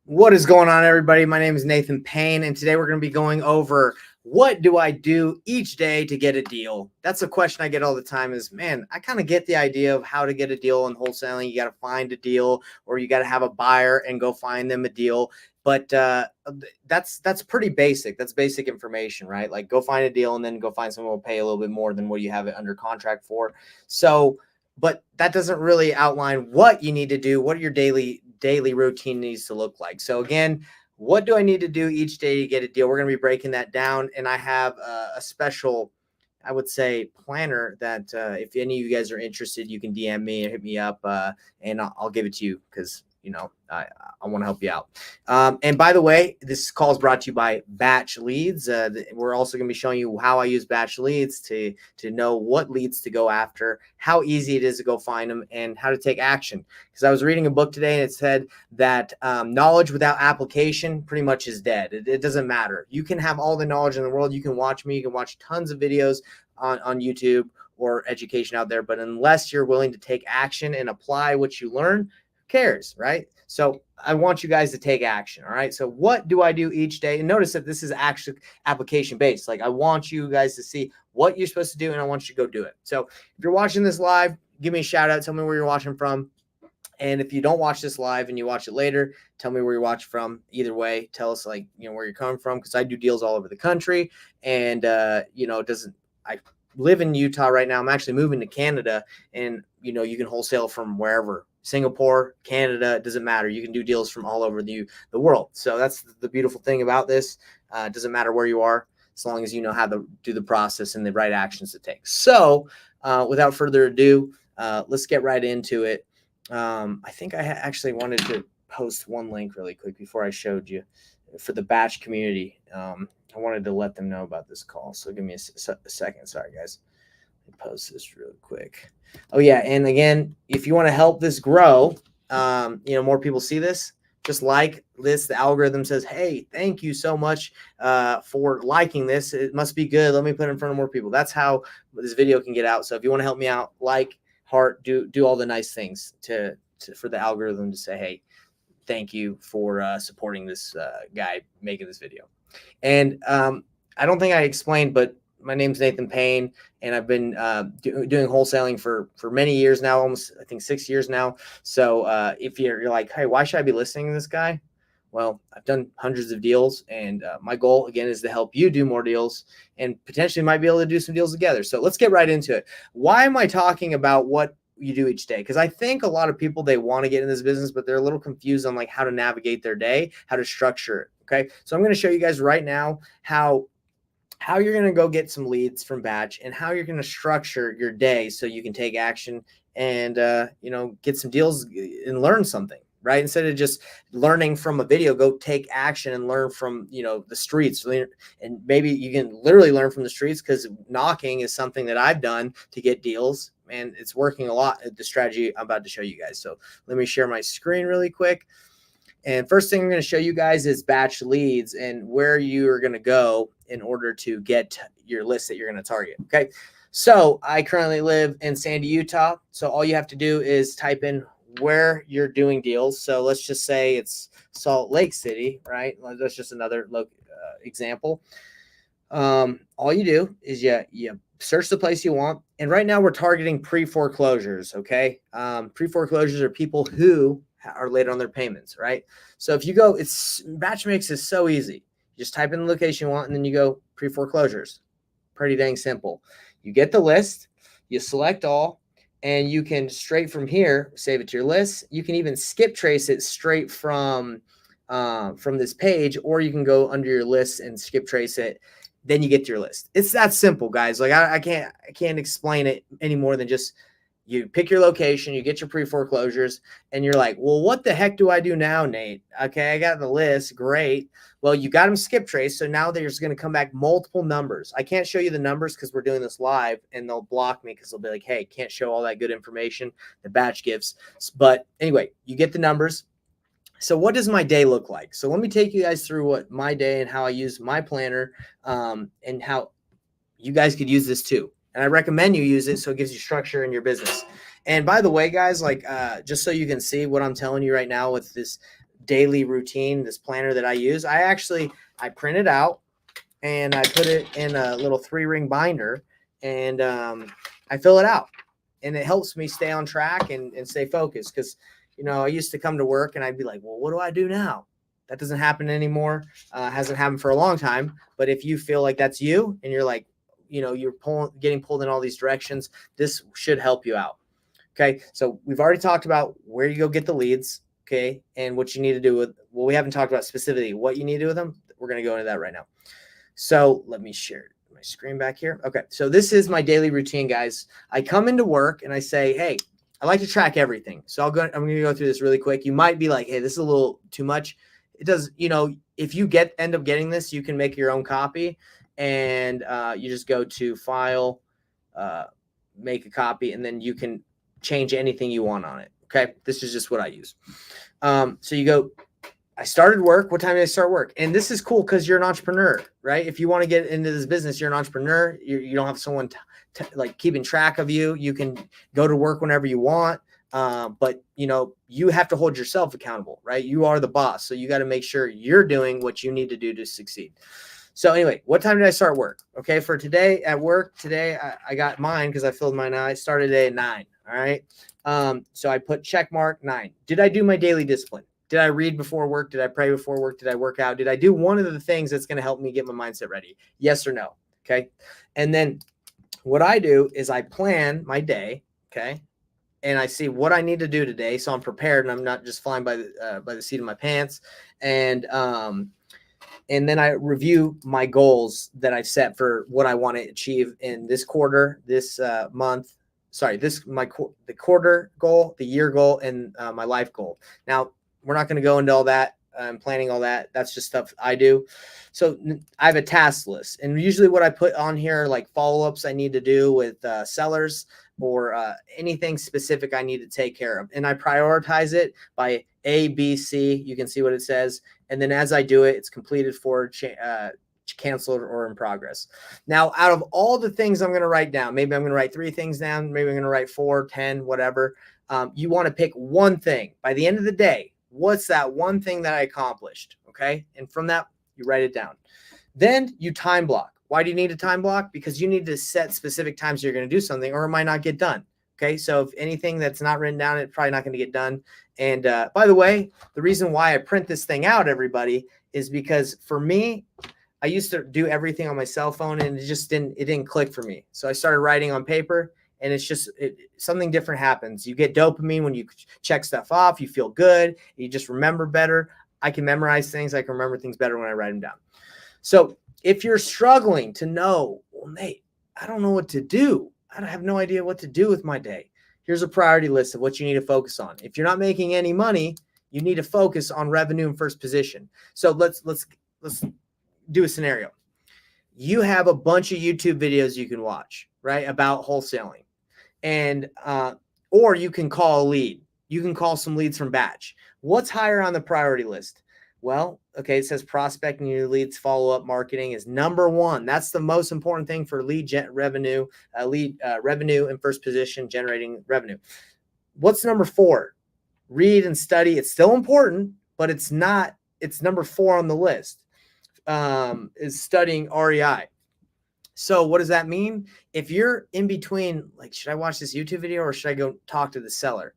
What is going on, everybody? My name is Nathan Payne, and today we're going to be going over what do I do each day to get a deal? That's a question I get all the time is, man, I kind of get the idea of how to get a deal in wholesaling. You got to find a deal or you got to have a buyer and go find them a deal. But that's pretty basic. That's basic information, right? Like go find a deal and then go find someone who will pay a little bit more than what you have it under contract for. But that doesn't really outline what you need to do, what your daily routine needs to look like. So again, what do I need to do each day to get a deal? We're going to be breaking that down, and I have a special, I would say, planner that if any of you guys are interested, you can DM me and hit me up, and I'll give it to you because I want to help you out. And by the way, this call is brought to you by Batch Leads. We're also going to be showing you how I use Batch Leads to know what leads to go after, how easy it is to go find them, and how to take action. Because I was reading a book today and it said that knowledge without application pretty much is dead. It doesn't matter. You can have all the knowledge in the world. You can watch me. You can watch tons of videos on YouTube or education out there. But unless you're willing to take action and apply what you learn, cares, right? So I want you guys to take action. All right. So what do I do each day? And notice that this is actually application based. Like I want you guys to see what you're supposed to do and I want you to go do it. So if you're watching this live, give me a shout out. Tell me where you're watching from. And if you don't watch this live and you watch it later, tell me where you're watching from. Either way, tell us where you're coming from. Cause I do deals all over the country and, I live in Utah right now. I'm actually moving to Canada and, you can wholesale from wherever. Singapore, Canada, it doesn't matter. You can do deals from all over the world. So that's the beautiful thing about this. It doesn't matter where you are, as long as you know how to do the process and the right actions to take. So without further ado, let's get right into it. I think I actually wanted to post one link really quick before I showed you for the batch community. I wanted to let them know about this call. So give me a second. Sorry, guys. Let me post this real quick. Oh yeah, and again, if you want to help this grow, more people see this, just like this. The algorithm says, hey, thank you so much for liking this. It must be good. Let me put it in front of more people. That's how this video can get out. So if you want to help me out, like, heart, do all the nice things for the algorithm to say, hey, thank you for supporting this guy making this video. And I don't think I explained, but my name's Nathan Payne, and I've been doing wholesaling for many years now, almost, I think, 6 years now. So if you're like, hey, why should I be listening to this guy? Well, I've done hundreds of deals, and my goal, again, is to help you do more deals and potentially might be able to do some deals together. So let's get right into it. Why am I talking about what you do each day? Because I think a lot of people, they want to get in this business, but they're a little confused on like how to navigate their day, how to structure it. Okay. So I'm going to show you guys right now how you're going to go get some leads from Batch and how you're going to structure your day so you can take action and, get some deals and learn something, right? Instead of just learning from a video, go take action and learn from, the streets. And maybe you can literally learn from the streets, because knocking is something that I've done to get deals, and it's working a lot at the strategy I'm about to show you guys. So let me share my screen really quick. And first thing I'm going to show you guys is Batch Leads and where you are going to go in order to get your list that you're going to target. Okay. So I currently live in Sandy, Utah. So all you have to do is type in where you're doing deals. So let's just say it's Salt Lake City, right? That's just another example. All you do is you search the place you want. And right now we're targeting pre-foreclosures. Okay. Pre-foreclosures are people who are late on their payments, right? So if you go, Batch makes is so easy. You just type in the location you want, and then you go pre-foreclosures. Pretty dang simple. You get the list, you select all, and you can straight from here save it to your list. You can even skip trace it straight from this page, or you can go under your list and skip trace it. Then you get to your list. It's that simple, guys. Like I can't explain it any more than just you pick your location, you get your pre-foreclosures, and you're like, well, what the heck do I do now, Nate? Okay, I got the list. Great. Well, you got them skip trace. So now there's going to come back multiple numbers. I can't show you the numbers because we're doing this live, and they'll block me because they'll be like, hey, can't show all that good information the Batch gives. But anyway, you get the numbers. So what does my day look like? So let me take you guys through what my day and how I use my planner, and how you guys could use this too. And I recommend you use it so it gives you structure in your business. And by the way, guys, just so you can see what I'm telling you right now with this daily routine, this planner that I use, I print it out and I put it in a little 3-ring binder, and I fill it out, and it helps me stay on track and stay focused. Because, I used to come to work and I'd be like, well, what do I do now? That doesn't happen anymore. Hasn't happened for a long time. But if you feel like that's you and you're like, you're getting pulled in all these directions, this should help you out. Okay. So we've already talked about where you go get the leads. Okay. And what you need to do we haven't talked about specifically what you need to do with them. We're going to go into that right now. So let me share my screen back here. Okay. So this is my daily routine, guys. I come into work and I say, hey, I like to track everything. So I'm going to go through this really quick. You might be like, hey, this is a little too much. It does, if you end up getting this, you can make your own copy, and you just go to file, make a copy, and then you can change anything you want on it. Okay. This is just what I use. So you go, I started work. What time did I start work? And this is cool because you're an entrepreneur, right? If you want to get into this business, you're an entrepreneur. You don't have someone like keeping track of you. You can go to work whenever you want. But you have to hold yourself accountable, right? You are the boss. So you got to make sure you're doing what you need to do to succeed. So anyway, what time did I start work? Okay. For today at work today, I got mine because I filled mine out. I started today at 9. All right. So I put check mark 9. Did I do my daily discipline? Did I read before work? Did I pray before work? Did I work out? Did I do one of the things that's going to help me get my mindset ready? Yes or no? Okay. And then what I do is I plan my day. Okay. And I see what I need to do today. So I'm prepared and I'm not just flying by the seat of my pants. And then I review my goals that I've set for what I want to achieve in this quarter, this month. Sorry, the quarter goal, the year goal, and my life goal. Now, we're not going to go into all that. I'm planning all that. That's just stuff I do. So I have a task list, and usually what I put on here are like follow-ups I need to do with sellers or anything specific I need to take care of. And I prioritize it by A, B, C. You can see what it says. And then as I do it, it's completed, for canceled, or in progress. Now, out of all the things I'm going to write down, maybe I'm going to write 3 things down. Maybe I'm going to write 4, 10, whatever. You want to pick one thing by the end of the day. What's that one thing that I accomplished? Okay. And from that, you write it down. Then you time block. Why do you need a time block? Because you need to set specific times you're going to do something, or it might not get done. Okay. So if anything that's not written down, it's probably not going to get done. And by the way, the reason why I print this thing out, everybody, is because for me, I used to do everything on my cell phone and it didn't click for me. So I started writing on paper, and it's just something different happens. You get dopamine when you check stuff off. You feel good. You just remember better. I can memorize things. I can remember things better when I write them down. So if you're struggling to know, well, Nate, I don't know what to do. I have no idea what to do with my day. Here's a priority list of what you need to focus on. If you're not making any money, you need to focus on revenue and first position. So let's do a scenario. You have a bunch of YouTube videos you can watch, right, about wholesaling. And or you can call a lead. You can call some leads from batch. What's higher on the priority list? Well, okay, it says prospecting your leads, follow-up marketing is number 1. That's the most important thing for lead revenue and first position, generating revenue. What's number 4? Read and study. It's still important, but it's not. It's number 4 on the list. Is studying REI. So what does that mean? If you're in between, like, should I watch this YouTube video or should I go talk to the seller?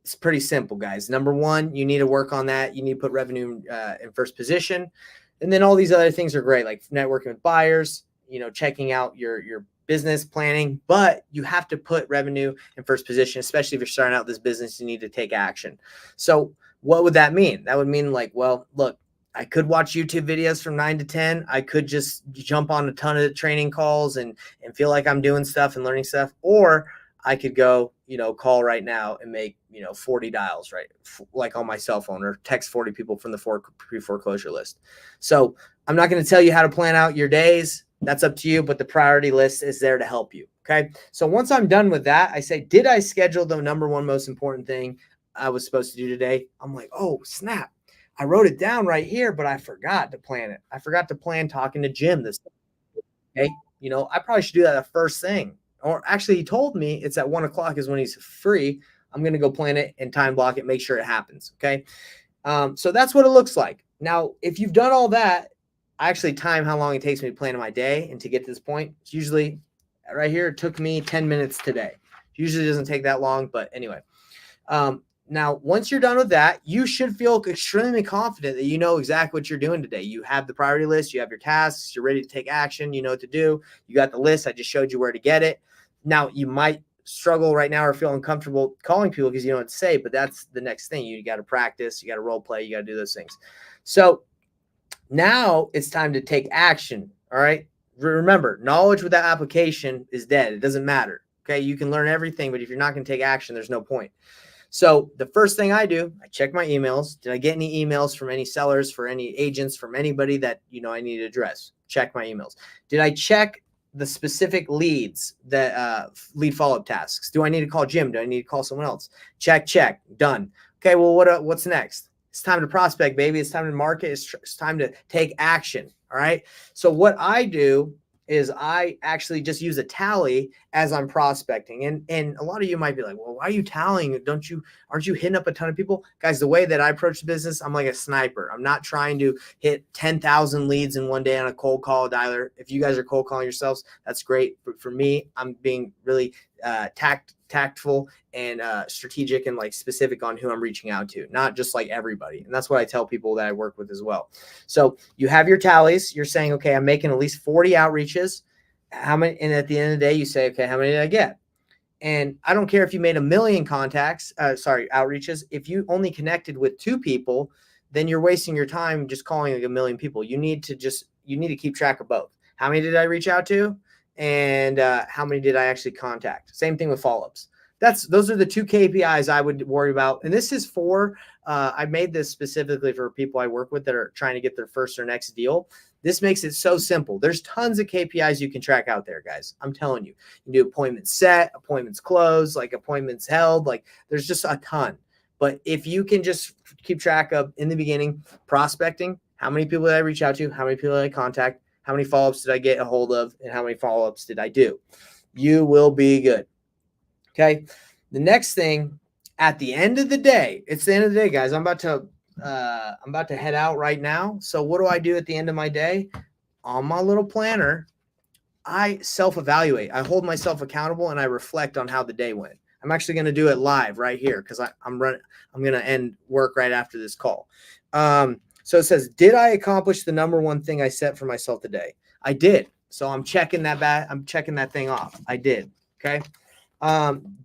It's pretty simple, guys. Number 1, you need to work on that. You need to put revenue in first position. And then all these other things are great, like networking with buyers, checking out your business planning, but you have to put revenue in first position, especially if you're starting out this business, you need to take action. So what would that mean? That would mean, like, well, look, I could watch YouTube videos from 9 to 10. I could just jump on a ton of training calls and feel like I'm doing stuff and learning stuff. Or I could go, call right now and make, 40 dials, right? Like on my cell phone, or text 40 people from the pre-foreclosure list. So I'm not going to tell you how to plan out your days. That's up to you, but the priority list is there to help you. Okay. So once I'm done with that, I say, did I schedule the number 1 most important thing I was supposed to do today? I'm like, oh, snap. I wrote it down right here, but I forgot to plan it. I forgot to plan talking to Jim this day. Okay. I probably should do that the first thing. Or actually, he told me it's at 1 o'clock is when he's free. I'm going to go plan it and time block it, make sure it happens. Okay. So that's what it looks like. Now, if you've done all that, I actually time how long it takes me to plan my day and to get to this point. It's usually right here. It took me 10 minutes today. Usually doesn't take that long, but anyway. Now, once you're done with that, you should feel extremely confident that you know exactly what you're doing today. You have the priority list, you have your tasks, you're ready to take action, you know what to do. You got the list. I just showed you where to get it. Now, you might struggle right now or feel uncomfortable calling people because you know what to say, but that's the next thing. You got to practice, you got to role play, you got to do those things. So now it's time to take action. All right. Remember, knowledge without application is dead. It doesn't matter. Okay. You can learn everything, but if you're not going to take action, there's no point. So the first thing I do, I check my emails. Did I get any emails from any sellers, for any agents, from anybody that, you know, I need to address? Check my emails. Did I check the specific leads, that lead follow-up tasks? Do I need to call Jim? Do I need to call someone else? Check, done. Okay, well, what's next? It's time to prospect, baby. It's time to market. It's time to take action. All right. So what I do is I actually just use a tally as I'm prospecting. And a lot of you might be like, well, why are you tallying? Aren't you hitting up a ton of people? Guys, the way that I approach the business, I'm like a sniper. I'm not trying to hit 10,000 leads in one day on a cold call dialer. If you guys are cold calling yourselves, that's great. But for me, I'm being really tactful and strategic and like specific on who I'm reaching out to, not just like everybody. And that's what I tell people that I work with as well. So you have your tallies. You're saying, okay, I'm making at least 40 outreaches. How many? And at the end of the day, you say, okay, how many did I get? And I don't care if you made 1 million outreaches. If you only connected with 2 people, then you're wasting your time just calling like 1 million people. You need to keep track of both. How many did I reach out to? And how many did I actually contact? Same thing with follow-ups. Those are the 2 KPIs I would worry about. And this is for, I made this specifically for people I work with that are trying to get their first or next deal. This makes it so simple. There's tons of KPIs you can track out there, guys. I'm telling you. You can do appointments set, appointments closed, like appointments held. Like there's just a ton. But if you can just keep track of, in the beginning, prospecting, how many people did I reach out to? How many people did I contact? How many follow-ups did I get a hold of? And how many follow-ups did I do? You will be good. Okay. The next thing, at the end of the day, it's the end of the day, guys. I'm about to head out right now. So what do I do at the end of my day? On my little planner, I self-evaluate. I hold myself accountable and I reflect on how the day went. I'm actually going to do it live right here because I'm going to end work right after this call. So it says, did I accomplish the number one thing I set for myself today? I did. So I'm checking that thing off. I did. Okay.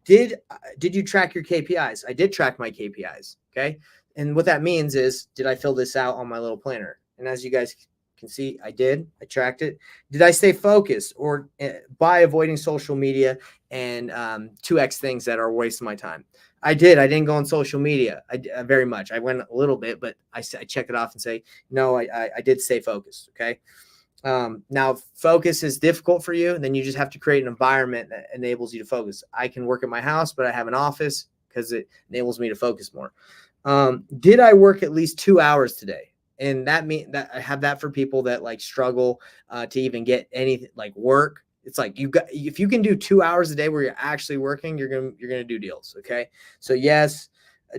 Did you track your KPIs? I did track my KPIs. Okay. And what that means is, did I fill this out on my little planner? And as you guys can see, I did. I tracked it. Did I stay focused or by avoiding social media and 2x things that are wasting my time? I did. I didn't go on social media very much. I went a little bit, but I check it off and say, no, I did stay focused. Okay. Now, if focus is difficult for you, then you just have to create an environment that enables you to focus. I can work at my house, but I have an office because it enables me to focus more. Did I work at least 2 hours today? And that means that I have that for people that like struggle to even get anything like work. It's like if you can do 2 hours a day where you're actually working, you're gonna do deals. Okay. So yes.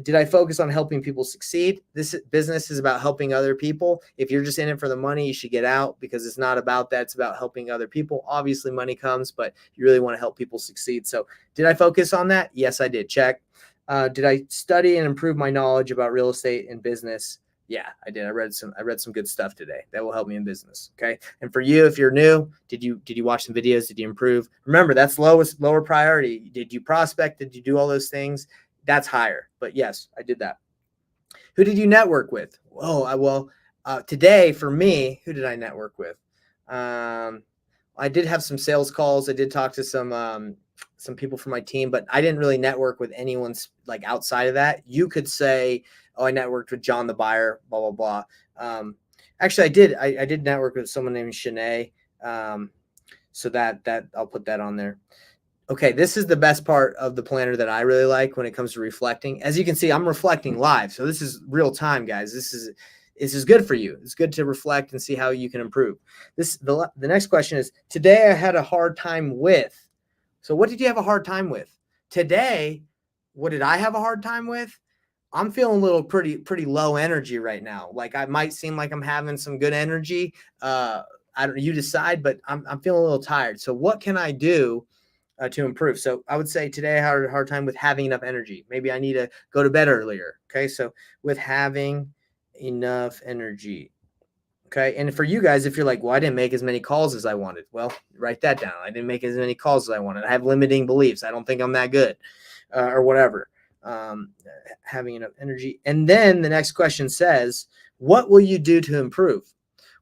Did I focus on helping people succeed? This business is about helping other people. If you're just in it for the money, you should get out because it's not about that. It's about helping other people. Obviously money comes, but you really want to help people succeed. So did I focus on that? Yes, I did. Check. Did I study and improve my knowledge about real estate and business? Yeah, I did. I read some good stuff today that will help me in business. Okay. And for you, if you're new, did you watch some videos? Did you improve? Remember, that's lower priority. Did you prospect? Did you do all those things? That's higher. But yes, I did that. Who did you network with? Today for me, who did I network with? I did have some sales calls. I did talk to some people from my team, but I didn't really network with anyone like outside of that. You could say, oh, I networked with John the buyer, blah, blah, blah. Actually, I did. I did network with someone named Shanae. So that I'll put that on there. Okay, this is the best part of the planner that I really like when it comes to reflecting. As you can see, I'm reflecting live. So this is real time, guys. This is good for you. It's good to reflect and see how you can improve. The next question is, today I had a hard time with. So what did you have a hard time with? Today, what did I have a hard time with? I'm feeling a little pretty low energy right now. Like I might seem like I'm having some good energy. I don't, you decide, but I'm feeling a little tired. So what can I do to improve? So I would say today I had a hard time with having enough energy. Maybe I need to go to bed earlier. Okay. So with having enough energy. Okay. And for you guys, if you're like, well, I didn't make as many calls as I wanted. Well, write that down. I didn't make as many calls as I wanted. I have limiting beliefs. I don't think I'm that good or whatever. Um, Having enough energy. And then the next question says, what will you do to improve?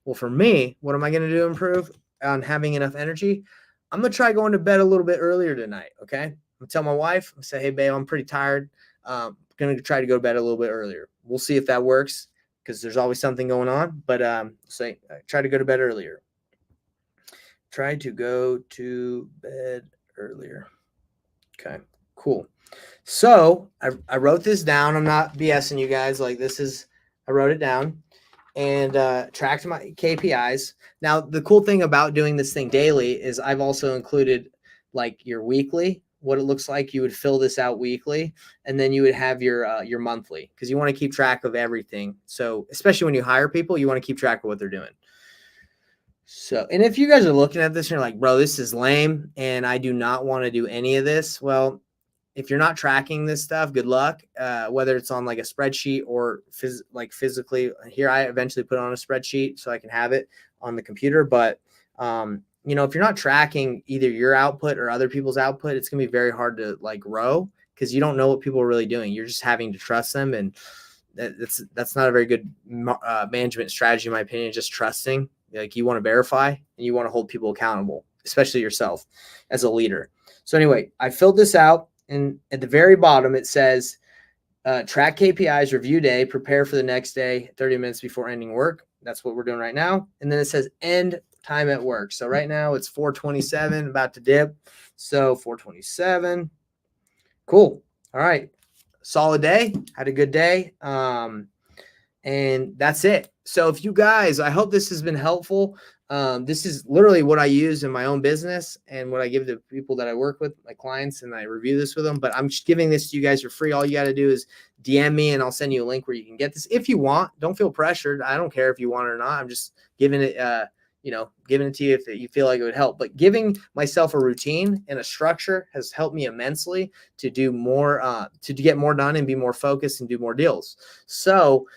Well, for me, what am I going to do to improve on having enough energy? I'm going to try going to bed a little bit earlier tonight. Okay. I'm going to tell my wife, say, hey, babe, I'm pretty tired. I'm going to try to go to bed a little bit earlier. We'll see if that works because there's always something going on. But say, try to go to bed earlier. Try to go to bed earlier. Okay, cool. So I wrote this down. I'm not BSing you guys. Like I wrote it down and tracked my KPIs. Now, the cool thing about doing this thing daily is I've also included like your weekly, what it looks like. You would fill this out weekly, and then you would have your monthly because you want to keep track of everything. So especially when you hire people, you want to keep track of what they're doing. So, and if you guys are looking at this and you're like, bro, this is lame and I do not want to do any of this. Well, if you're not tracking this stuff, good luck. Whether it's on like a spreadsheet or physically here, I eventually put it on a spreadsheet so I can have it on the computer. But, if you're not tracking either your output or other people's output, it's going to be very hard to like grow because you don't know what people are really doing. You're just having to trust them. And that's not a very good management strategy, in my opinion, just trusting. Like you want to verify and you want to hold people accountable, especially yourself as a leader. So anyway, I filled this out, and at the very bottom it says track KPIs, review day, prepare for the next day 30 minutes before ending work. That's what we're doing right now. And then it says end time at work. So right now it's 4:27, about to dip. So 4:27. Cool. All right. Solid day. Had a good day. And that's it. So if you guys, I hope this has been helpful. This is literally what I use in my own business and what I give to people that I work with, my clients, and I review this with them. But I'm just giving this to you guys for free. All you got to do is DM me and I'll send you a link where you can get this if you want. Don't feel pressured. I don't care if you want it or not. I'm just giving it, giving it to you if you feel like it would help. But giving myself a routine and a structure has helped me immensely to do more, to get more done and be more focused and do more deals. So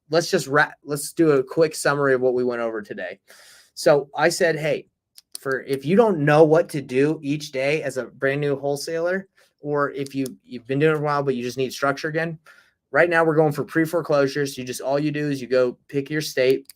let's do a quick summary of what we went over today. So I said, hey, if you don't know what to do each day as a brand new wholesaler, or if you've been doing it a while, but you just need structure again, right now we're going for pre-foreclosures. All you do is you go pick your state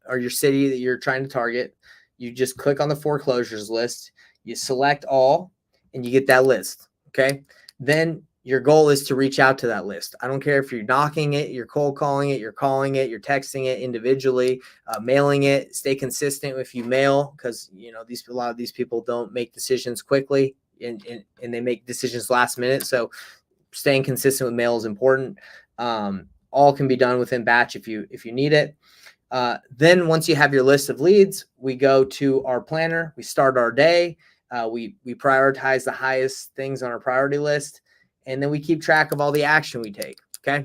or your city that you're trying to target. You just click on the foreclosures list, you select all, and you get that list. Okay. Then your goal is to reach out to that list. I don't care if you're knocking it, you're cold calling it, you're calling it, you're texting it individually, mailing it. Stay consistent if you mail, because a lot of these people don't make decisions quickly and they make decisions last minute. So staying consistent with mail is important. All can be done within batch if you need it. Then once you have your list of leads, we go to our planner. We start our day. We prioritize the highest things on our priority list, and then we keep track of all the action we take. Okay.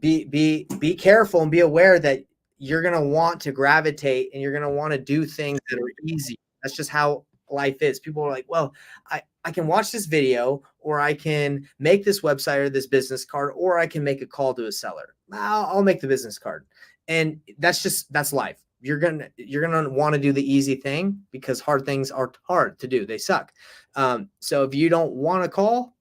Be careful and be aware that you're going to want to gravitate and you're going to want to do things that are easy. That's just how life is. People are like, well, I can watch this video, or I can make this website or this business card, or I can make a call to a seller. I'll make the business card. And that's life. You're gonna want to do the easy thing because hard things are hard to do. They suck. So if you don't want to call,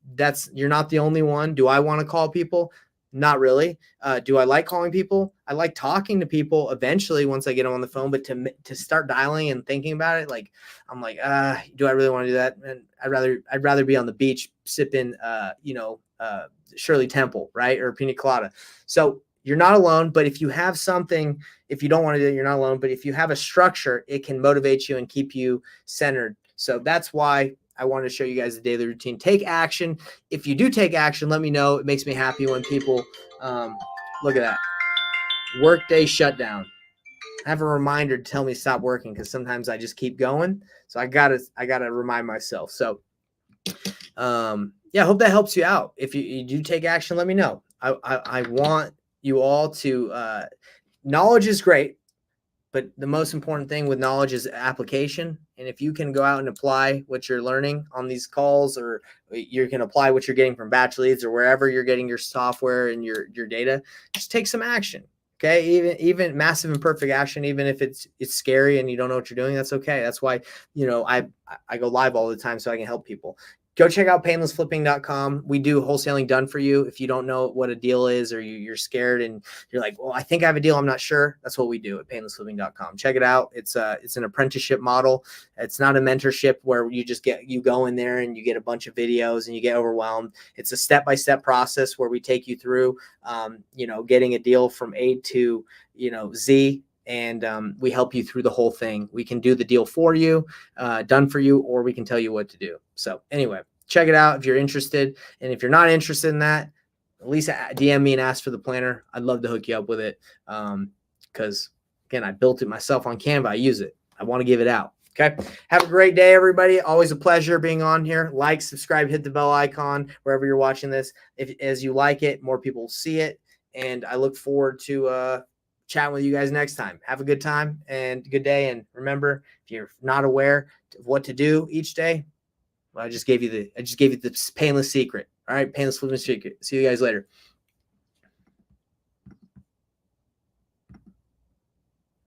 you're not the only one. Do I want to call people? Not really. Do I like calling people? I like talking to people eventually once I get them on the phone, but to start dialing and thinking about it, like I'm like, do I really want to do that? And I'd rather be on the beach sipping, Shirley Temple, right? Or pina colada. So you're not alone, but if you have something, if you don't want to do it, you're not alone. But if you have a structure, it can motivate you and keep you centered. So that's why I wanted to show you guys the daily routine. Take action. If you do take action, let me know. It makes me happy when people look at that. Workday shutdown. I have a reminder to tell me to stop working because sometimes I just keep going. So I gotta remind myself. So yeah, I hope that helps you out. If you do take action, let me know. I want you all to, knowledge is great, but the most important thing with knowledge is application. And if you can go out and apply what you're learning on these calls, or you can apply what you're getting from batch leads or wherever you're getting your software and your data, just take some action. Okay. Even massive imperfect action, even if it's scary and you don't know what you're doing, that's okay. That's why, I go live all the time so I can help people. Go check out painlessflipping.com. We do wholesaling done for you. If you don't know what a deal is, or you're scared and you're like, well, I think I have a deal, I'm not sure. That's what we do at painlessliving.com. Check it out. It's an apprenticeship model. It's not a mentorship where you go in there and you get a bunch of videos and you get overwhelmed. It's a step-by-step process where we take you through, getting a deal from A to, Z. And we help you through the whole thing. We can do the deal for you, done for you, or we can tell you what to do. So anyway, check it out if you're interested. And if you're not interested in that, at least DM me and ask for the planner. I'd love to hook you up with it. Because again, I built it myself on Canva. I use it. I want to give it out. Okay. Have a great day, everybody. Always a pleasure being on here. Like, subscribe, hit the bell icon wherever you're watching this. As you like it, more people will see it. And I look forward to chatting with you guys next time. Have a good time and good day. And remember, if you're not aware of what to do each day, well, I just gave you the painless secret. All right. Painless flipping secret. See you guys later.